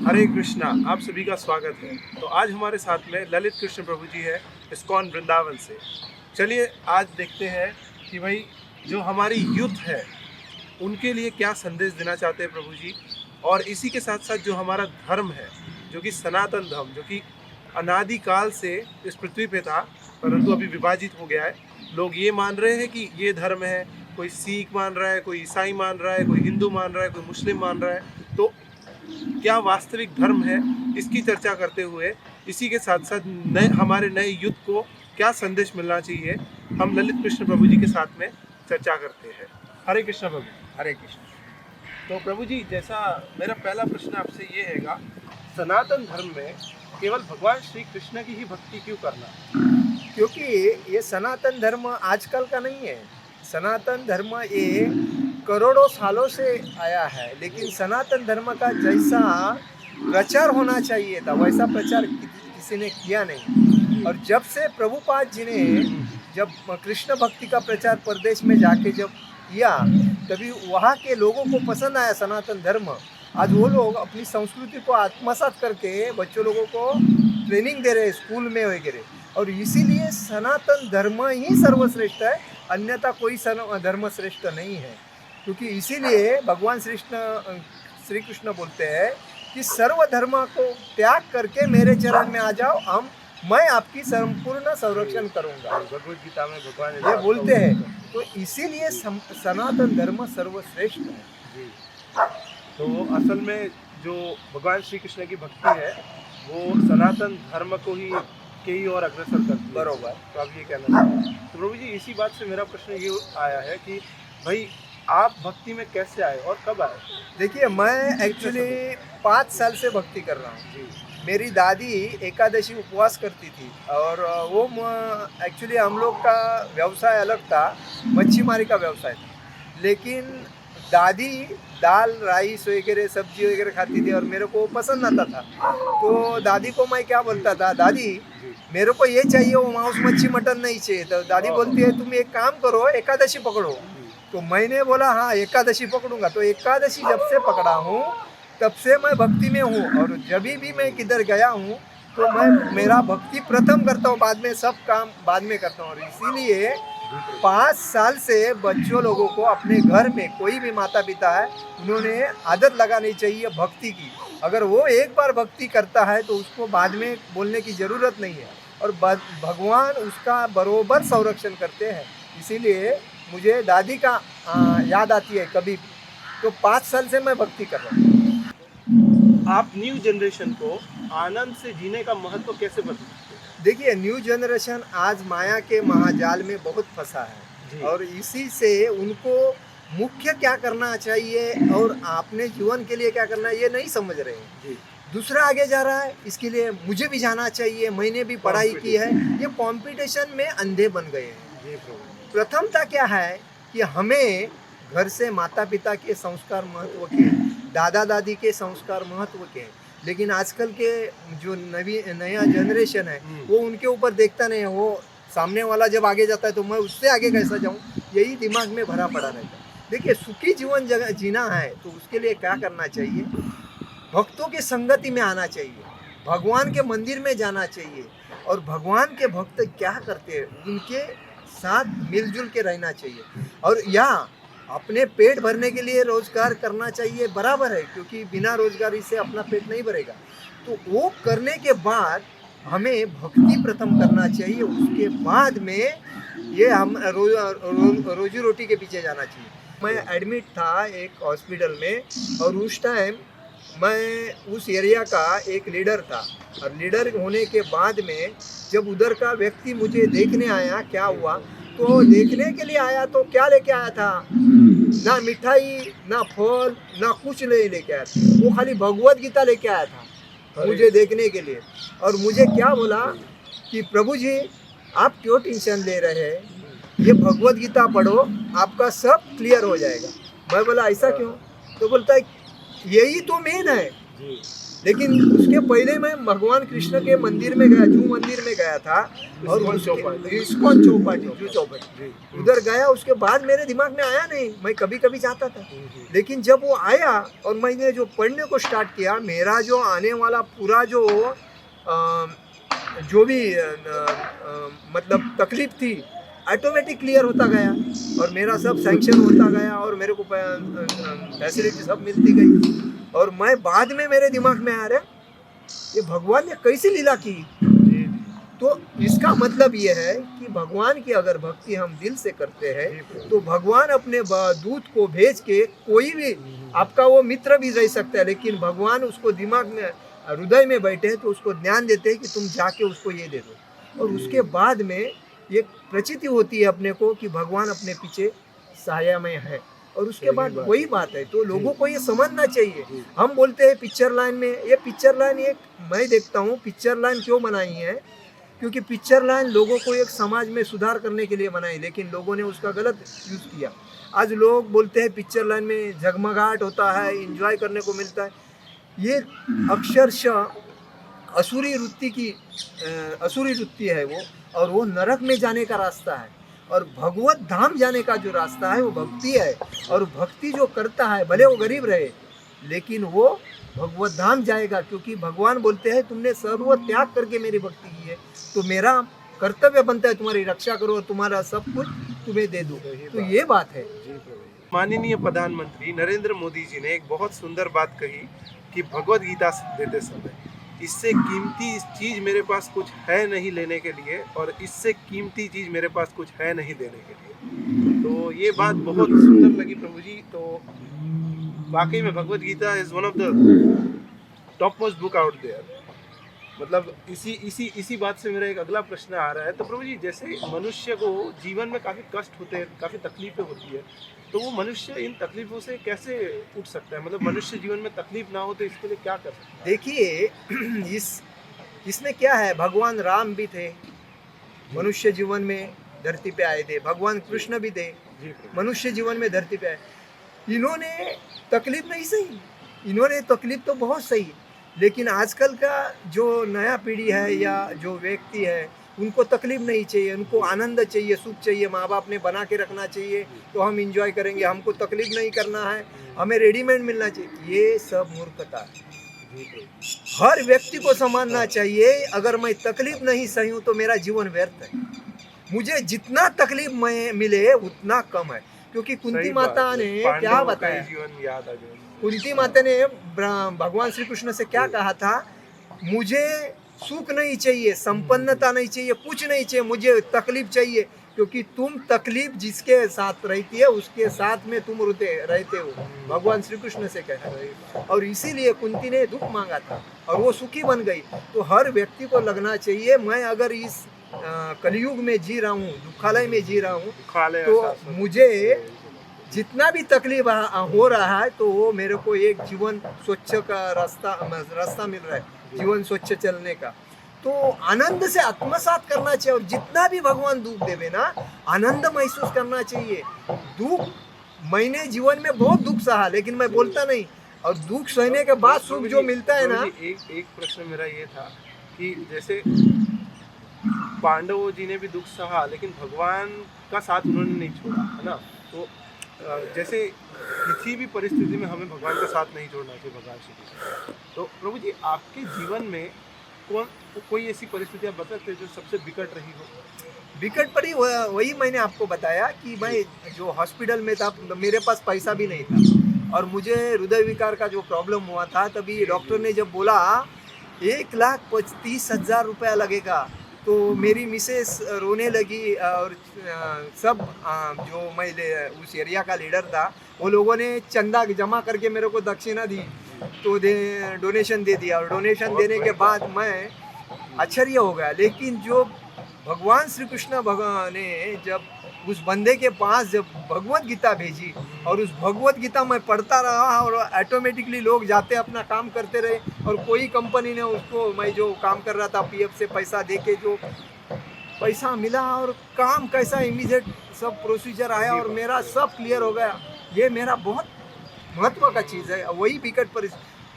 हरे कृष्णा, आप सभी का स्वागत है। तो आज हमारे साथ में ललित कृष्ण प्रभु जी है इस्कॉन वृंदावन से। चलिए आज देखते हैं कि भाई जो हमारी यूथ है उनके लिए क्या संदेश देना चाहते हैं प्रभु जी, और इसी के साथ साथ जो हमारा धर्म है, जो कि सनातन धर्म, जो कि अनादिकाल से इस पृथ्वी पे था परंतु अभी विभाजित हो गया है। लोग ये मान रहे हैं कि ये धर्म है, कोई सिख मान रहा है, कोई ईसाई मान रहा है, कोई हिंदू मान रहा है, कोई मुस्लिम मान रहा है। तो क्या वास्तविक धर्म है, इसकी चर्चा करते हुए इसी के साथ साथ हमारे नए युथ को क्या संदेश मिलना चाहिए, हम ललित कृष्ण प्रभु जी के साथ में चर्चा करते हैं। हरे कृष्ण प्रभु। हरे कृष्ण। तो प्रभु जी, जैसा मेरा पहला प्रश्न आपसे ये हैगा, सनातन धर्म में केवल भगवान श्री कृष्ण की ही भक्ति क्यों करना? क्योंकि ये सनातन धर्म आजकल का नहीं है। सनातन धर्म ये करोड़ों सालों से आया है, लेकिन सनातन धर्म का जैसा प्रचार होना चाहिए था वैसा प्रचार किसी ने किया नहीं। और जब से प्रभुपाद जी ने जब कृष्ण भक्ति का प्रचार प्रदेश में जाके जब किया, तभी वहाँ के लोगों को पसंद आया सनातन धर्म। आज वो लोग अपनी संस्कृति को आत्मसात करके बच्चों लोगों को ट्रेनिंग दे रहे हैं स्कूल में वगैरह। और इसीलिए सनातन धर्म ही सर्वश्रेष्ठ है, अन्यथा कोई धर्म श्रेष्ठ नहीं है। क्योंकि इसीलिए भगवान श्री कृष्ण बोलते हैं कि सर्व धर्म को त्याग करके मेरे चरण में आ जाओ, मैं आपकी संपूर्ण संरक्षण करूंगा। भगवद गीता में भगवान ये बोलते हैं। तो इसीलिए सनातन धर्म सर्वश्रेष्ठ है जी। तो असल में जो भगवान श्री कृष्ण की भक्ति है वो सनातन धर्म को ही के ही और अग्रसर करती है। बरोबर। तो आप ये कहना चाहते हैं। तो प्रभु जी, इसी बात से मेरा प्रश्न ये आया है कि भाई आप भक्ति में कैसे आए और कब आए? देखिए, मैं एक्चुअली 5 साल से भक्ति कर रहा हूँ। मेरी दादी एकादशी उपवास करती थी और वो एक्चुअली हम लोग का व्यवसाय अलग था, मच्छीमारी का व्यवसाय था। लेकिन दादी दाल राइस वगैरह सब्जी वगैरह खाती थी और मेरे को पसंद आता था। तो दादी को मैं क्या बोलता था, दादी मेरे को ये चाहिए, वो मांस मच्छी मटन नहीं चाहिए। तो दादी बोलती है तुम एक काम करो, एकादशी पकड़ो। तो मैंने बोला हाँ एकादशी पकड़ूंगा। तो एकादशी जब से पकड़ा हूँ तब से मैं भक्ति में हूँ। और जब भी मैं किधर गया हूँ तो मैं मेरा भक्ति प्रथम करता हूँ, बाद में सब काम बाद में करता हूँ। और इसीलिए 5 साल से बच्चों लोगों को अपने घर में कोई भी माता पिता है उन्होंने आदत लगानी चाहिए भक्ति की। अगर वो एक बार भक्ति करता है तो उसको बाद में बोलने की ज़रूरत नहीं है, और भगवान उसका बरोबर संरक्षण करते हैं। इसीलिए मुझे दादी का याद आती है कभी भी। तो 5 साल से मैं भक्ति कर रहा हूँ। आप न्यू जनरेशन को आनंद से जीने का महत्व कैसे बता सकते हैं? देखिए, न्यू जनरेशन आज माया के महाजाल में बहुत फंसा है और इसी से उनको मुख्य क्या करना चाहिए और अपने जीवन के लिए क्या करना है ये नहीं समझ रहे हैं। दूसरा आगे जा रहा है, इसके लिए मुझे भी जाना चाहिए, मैंने भी पढ़ाई की है, ये कंपटीशन में अंधे बन गए हैं। प्रथमता क्या है कि हमें घर से माता पिता के संस्कार महत्व के, दादा दादी के संस्कार महत्व के, लेकिन आजकल के जो नया जनरेशन है वो उनके ऊपर देखता नहीं है। वो सामने वाला जब आगे जाता है तो मैं उससे आगे कैसा जाऊं, यही दिमाग में भरा पड़ा रहता है। देखिए, सुखी जीवन जीना है तो उसके लिए क्या करना चाहिए, भक्तों की संगति में आना चाहिए, भगवान के मंदिर में जाना चाहिए, और भगवान के भक्त क्या करते हैं उनके साथ मिलजुल के रहना चाहिए। और यहाँ अपने पेट भरने के लिए रोजगार करना चाहिए, बराबर है, क्योंकि बिना रोजगारी से अपना पेट नहीं भरेगा। तो वो करने के बाद हमें भक्ति प्रथम करना चाहिए, उसके बाद में ये हम रोजी रोटी के पीछे जाना चाहिए। मैं एडमिट था एक हॉस्पिटल में, और उस टाइम मैं उस एरिया का एक लीडर था, और लीडर होने के बाद में जब उधर का व्यक्ति मुझे देखने आया, क्या हुआ तो देखने के लिए आया तो क्या लेके आया था, ना मिठाई ना फल ना कुछ नहीं लेके आया था, वो खाली भगवद गीता लेके आया था मुझे देखने के लिए। और मुझे क्या बोला कि प्रभु जी आप क्यों टेंशन ले रहे हैं, ये भगवद गीता पढ़ो आपका सब क्लियर हो जाएगा। मैं बोला ऐसा क्यों? तो बोलता है यही तो मेन है, लेकिन उसके पहले मैं भगवान कृष्ण के मंदिर में गया, जू मंदिर में गया था, और इस्कॉन चौपाटी, जू चौपाटी उधर गया। उसके बाद मेरे दिमाग में आया नहीं, मैं कभी कभी जाता था, लेकिन जब वो आया और मैंने जो पढ़ने को स्टार्ट किया, मेरा जो आने वाला पूरा जो भी मतलब तकलीफ थी ऑटोमेटिक क्लियर होता गया, और मेरा सब सैंक्शन होता गया, और मेरे को फैसिलिटी सब मिलती गई। और मैं बाद में मेरे दिमाग में आ रहा ये भगवान ने कैसी लीला की। तो इसका मतलब ये है कि भगवान की अगर भक्ति हम दिल से करते हैं तो भगवान अपने दूत को भेज के, कोई भी आपका वो मित्र भी रह सकता है, लेकिन भगवान उसको दिमाग में हृदय में बैठे हैं तो उसको ज्ञान देते हैं कि तुम जाके उसको ये दे दो। और उसके बाद में ये प्रचिति होती है अपने को कि भगवान अपने पीछे सहायमय है। और उसके बाद वही बात है, तो लोगों को ये समझना चाहिए। हम बोलते हैं पिक्चर लाइन में, ये पिक्चर लाइन एक मैं देखता हूँ पिक्चर लाइन क्यों बनाई है, क्योंकि पिक्चर लाइन लोगों को एक समाज में सुधार करने के लिए बनाई, लेकिन लोगों ने उसका गलत यूज़ किया। आज लोग बोलते हैं पिक्चर लाइन में झगमगाहट होता है, इंजॉय करने को मिलता है। ये अक्षरशः असुरी वृत्ति है वो, और वो नरक में जाने का रास्ता है। और भगवत धाम जाने का जो रास्ता है वो भक्ति है, और भक्ति जो करता है भले वो गरीब रहे लेकिन वो भगवत धाम जाएगा, क्योंकि भगवान बोलते हैं तुमने सर्व त्याग करके मेरी भक्ति की है, तो मेरा कर्तव्य बनता है तुम्हारी रक्षा करो और तुम्हारा सब कुछ तुम्हें दे दूँ। तो ये बात है। माननीय प्रधानमंत्री नरेंद्र मोदी जी ने एक बहुत सुंदर बात कही कि भगवत गीता देते समय इससे कीमती चीज़ मेरे पास कुछ है नहीं लेने के लिए, और इससे कीमती चीज़ मेरे पास कुछ है नहीं देने के लिए। तो ये बात बहुत सुंदर लगी प्रभु जी। तो वाकई में Bhagavad Gita is one of the top most book out there. मतलब इसी बात से मेरा एक अगला प्रश्न आ रहा है। तो प्रभु जी, जैसे मनुष्य को जीवन में काफ़ी कष्ट होते हैं, काफ़ी तकलीफें होती है, तो वो मनुष्य इन तकलीफों से कैसे उठ सकता है? मतलब मनुष्य जीवन में तकलीफ ना हो तो इसके लिए क्या कर सकता है? देखिए इसमें क्या है, भगवान राम भी थे, मनुष्य जीवन में धरती पे आए थे, भगवान कृष्ण भी थे, मनुष्य जीवन में धरती पे आए। इन्होंने तकलीफ नहीं सही, इन्होंने तकलीफ तो बहुत सही, लेकिन आजकल का जो नया पीढ़ी है या जो व्यक्ति है उनको तकलीफ नहीं चाहिए, उनको आनंद चाहिए, सुख चाहिए। माँ बाप ने बना के रखना चाहिए तो हम इंजॉय करेंगे, हमको तकलीफ नहीं करना है, हमें रेडीमेड मिलना चाहिए। ये सब मूर्खता है। हर व्यक्ति को समझना चाहिए अगर मैं तकलीफ नहीं सही हूँ तो मेरा जीवन व्यर्थ है। मुझे जितना तकलीफ में मिले उतना कम है, क्योंकि कुंती माता ने क्या बताया, कुंती माता ने भगवान श्री कृष्ण से क्या कहा था, मुझे सुख नहीं चाहिए, संपन्नता नहीं चाहिए, कुछ नहीं चाहिए, मुझे तकलीफ चाहिए, क्योंकि तुम तकलीफ जिसके साथ रहती है उसके साथ में तुम रहते हो, भगवान श्री कृष्ण से कहा। और इसीलिए कुंती ने दुख मांगा था और वो सुखी बन गई। तो हर व्यक्ति को लगना चाहिए मैं अगर इस कलयुग में जी रहा हूँ, दुखालय में जी रहा हूँ, तो मुझे जितना भी तकलीफ हो रहा है तो वो मेरे को एक जीवन स्वच्छ का रास्ता मिल रहा है, जीवन स्वच्छ चलने का। तो आनंद से आत्मसात करना चाहिए, और जितना भी भगवान दुख देवे ना, आनंद महसूस करना चाहिए। दुख, मैंने जीवन में बहुत दुख सहा लेकिन मैं बोलता नहीं, और दुख सहने के बाद सुख जो मिलता है ना। एक प्रश्न मेरा ये था कि जैसे पांडवों जी ने भी दुख सहा लेकिन भगवान का साथ उन्होंने नहीं छोड़ा, है ना। तो जैसे किसी भी परिस्थिति में हमें भगवान का साथ नहीं छोड़ना चाहिए, भगवान श्री कृष्ण। तो प्रभु जी, आपके जीवन में कोई ऐसी परिस्थिति आप बता सकते जो सबसे विकट रही हो? विकट पड़ी वही मैंने आपको बताया कि मैं जो हॉस्पिटल में था, मेरे पास पैसा भी नहीं था और मुझे हृदय विकार का जो प्रॉब्लम हुआ था, तभी डॉक्टर ने जब बोला 1,35,000 रुपया लगेगा, तो मेरी मिसेस रोने लगी। और सब जो मैं उस एरिया का लीडर था, वो लोगों ने चंदा जमा करके मेरे को दक्षिणा दी, तो डोनेशन दे दिया। और डोनेशन देने के बाद मैं आश्चर्य हो गया। लेकिन जो भगवान श्री कृष्ण भगवान ने जब उस बंदे के पास जब भगवत गीता भेजी, और उस भगवत गीता मैं पढ़ता रहा, और ऑटोमेटिकली लोग जाते अपना काम करते रहे, और कोई कंपनी ने उसको, मैं जो काम कर रहा था पीएफ से पैसा देके जो पैसा मिला, और काम कैसा इमीडिएट सब प्रोसीजर आया और मेरा सब क्लियर हो गया। ये मेरा बहुत महत्व का चीज़ है। वही विकट पर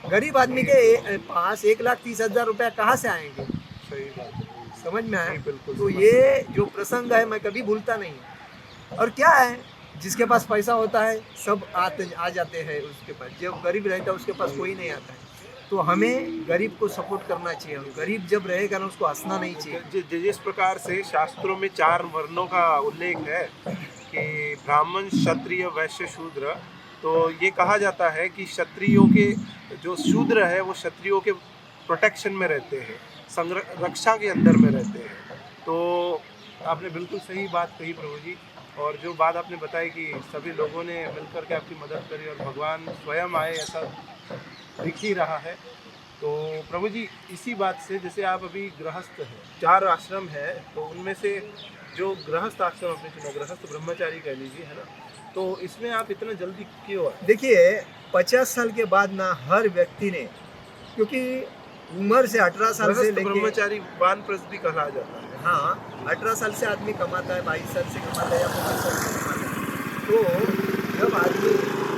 गरीब आदमी के पास 1,30,000 रुपया कहाँ से आएंगे? सही बात है। समझ में आया? नहीं, बिल्कुल तो समझ ये जो प्रसंग है मैं कभी भूलता नहीं। और क्या है, जिसके पास पैसा होता है सब आ जाते हैं उसके पास, जब गरीब रहता है उसके पास कोई नहीं आता है। तो हमें गरीब को सपोर्ट करना चाहिए, और गरीब जब रहेगा ना उसको हंसना नहीं चाहिए। जिस प्रकार से शास्त्रों में 4 वर्णों का उल्लेख है कि ब्राह्मण, क्षत्रिय, वैश्य, शूद्र, तो ये कहा जाता है कि क्षत्रियों के जो शूद्र है वो क्षत्रियों के प्रोटेक्शन में रहते हैं, रक्षा के अंदर में रहते हैं। तो आपने बिल्कुल सही बात कही प्रभु जी। और जो बात आपने बताई कि सभी लोगों ने मिलकर के आपकी मदद करी और भगवान स्वयं आए, ऐसा दिख ही रहा है। तो प्रभु जी, इसी बात से, जैसे आप अभी गृहस्थ हैं, 4 आश्रम है, तो उनमें से जो गृहस्थ आश्रम आपने चुना, गृहस्थ ब्रह्मचारी कह लीजिए, है ना, तो इसमें आप इतना जल्दी क्यों आए? देखिए 50 साल के बाद ना हर व्यक्ति ने, क्योंकि उम्र से 18 साल से गृहस्थ लेके, ब्रह्मचारी वानप्रस्थ भी कहा जाता है। हाँ 18 साल से आदमी कमाता है, 22 साल से कमाता है या 25 साल से कमाता है। तो जब आदमी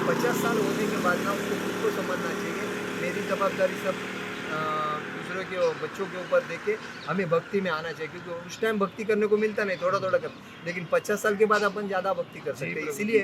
50 साल होने के बाद ना उसको खुद को समझना चाहिए, मेरी जवाबदारी सब दूसरों के बच्चों के ऊपर देके हमें भक्ति में आना चाहिए, क्योंकि उस टाइम भक्ति करने को मिलता नहीं, थोड़ा थोड़ा कर, लेकिन 50 साल के बाद अपन ज़्यादा भक्ति कर सकते हैं। इसीलिए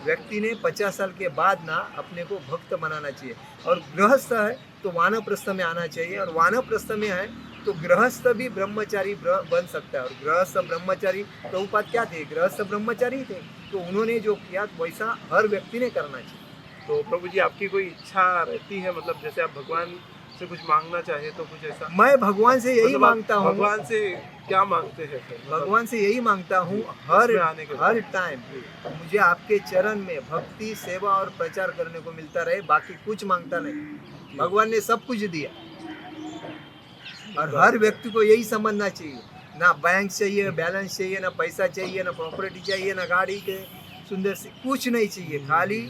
व्यक्ति ने 50 साल के बाद ना अपने को भक्त बनाना चाहिए। और गृहस्थ है तो वानप्रस्थ में आना चाहिए, और वानप्रस्थ में है तो गृहस्थ भी ब्रह्मचारी बन सकता है। और गृहस्थ ब्रह्मचारी प्रभुपाद क्या थे? गृहस्थ ब्रह्मचारी थे। तो उन्होंने जो किया वैसा हर व्यक्ति ने करना चाहिए। तो प्रभु जी, आपकी कोई इच्छा रहती है, मतलब जैसे आप भगवान से कुछ मांगना चाहे तो कुछ ऐसा? मैं भगवान से यही मतलब मांगता हूँ। भगवान से क्या मांगते हैं फिर? भगवान से यही मांगता हूँ हर टाइम मुझे आपके चरण में भक्ति, सेवा और प्रचार करने को मिलता रहे, बाकी कुछ मांगता नहीं। भगवान ने सब कुछ दिया, और हर व्यक्ति को यही समझना चाहिए, ना बैंक चाहिए, बैलेंस चाहिए, ना पैसा चाहिए, ना प्रॉपर्टी चाहिए, ना गाड़ी के सुंदर से कुछ नहीं चाहिए, खाली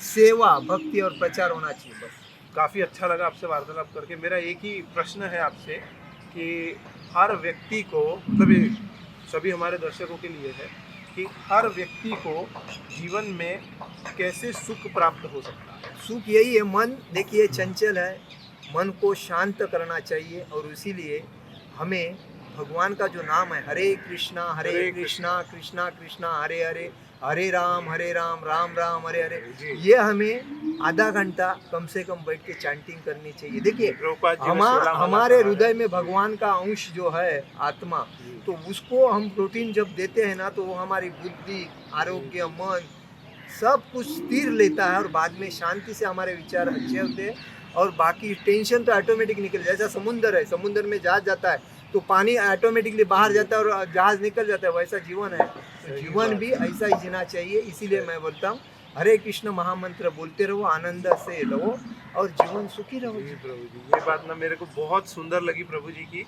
सेवा, भक्ति और प्रचार होना चाहिए बस। काफ़ी अच्छा लगा आपसे वार्तालाप करके। मेरा एक ही प्रश्न है आपसे कि हर व्यक्ति को, मतलब ये सभी हमारे दर्शकों के लिए है, कि हर व्यक्ति को जीवन में कैसे सुख प्राप्त हो सकता है? सुख यही है, मन देखिए चंचल है, मन को शांत करना चाहिए, और इसीलिए हमें भगवान का जो नाम है, हरे कृष्णा कृष्णा कृष्णा हरे हरे, हरे राम राम राम हरे हरे, ये हमें आधा घंटा कम से कम बैठ के चैंटिंग करनी चाहिए। देखिए हमारे हृदय में भगवान का अंश जो है आत्मा, तो उसको हम प्रोटीन जब देते हैं ना, तो वो हमारी बुद्धि, आरोग्य, मन सब कुछ स्थिर लेता है, और बाद में शांति से हमारे विचार अच्छे होते हैं, और बाकी टेंशन तो ऑटोमेटिक निकल जाए। जैसा समुंदर है, समुंदर में जहाज जाता है तो पानी ऑटोमेटिकली बाहर जाता है और जहाज निकल जाता है, वैसा जीवन है। तो जीवन भी ऐसा ही जीना चाहिए। इसीलिए मैं बोलता हूँ हरे कृष्ण महामंत्र बोलते रहो, आनंद से रहो, और जीवन सुखी रहो। जी प्रभु जी, ये बात ना मेरे को बहुत सुंदर लगी प्रभु जी की,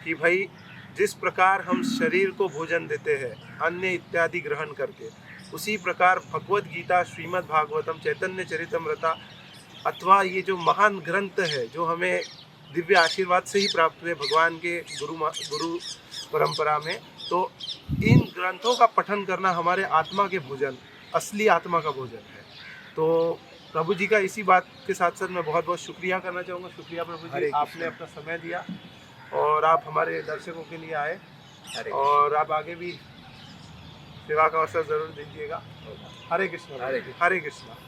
कि भाई जिस प्रकार हम शरीर को भोजन देते हैं अन्न इत्यादि ग्रहण करके, उसी प्रकार भगवत गीता, श्रीमद् भागवतम, चैतन्य चरितमृता, अथवा ये जो महान ग्रंथ है जो हमें दिव्य आशीर्वाद से ही प्राप्त हुए भगवान के गुरु परंपरा में, तो इन ग्रंथों का पठन करना हमारे आत्मा के भोजन, असली आत्मा का भोजन है। तो प्रभु जी का इसी बात के साथ साथ मैं बहुत बहुत शुक्रिया करना चाहूँगा। शुक्रिया प्रभु जी, आपने अपना समय दिया और आप हमारे दर्शकों के लिए आए, और आप आगे भी सेवा का अवसर जरूर दीजिएगा। हरे कृष्ण, हरे कृष्ण।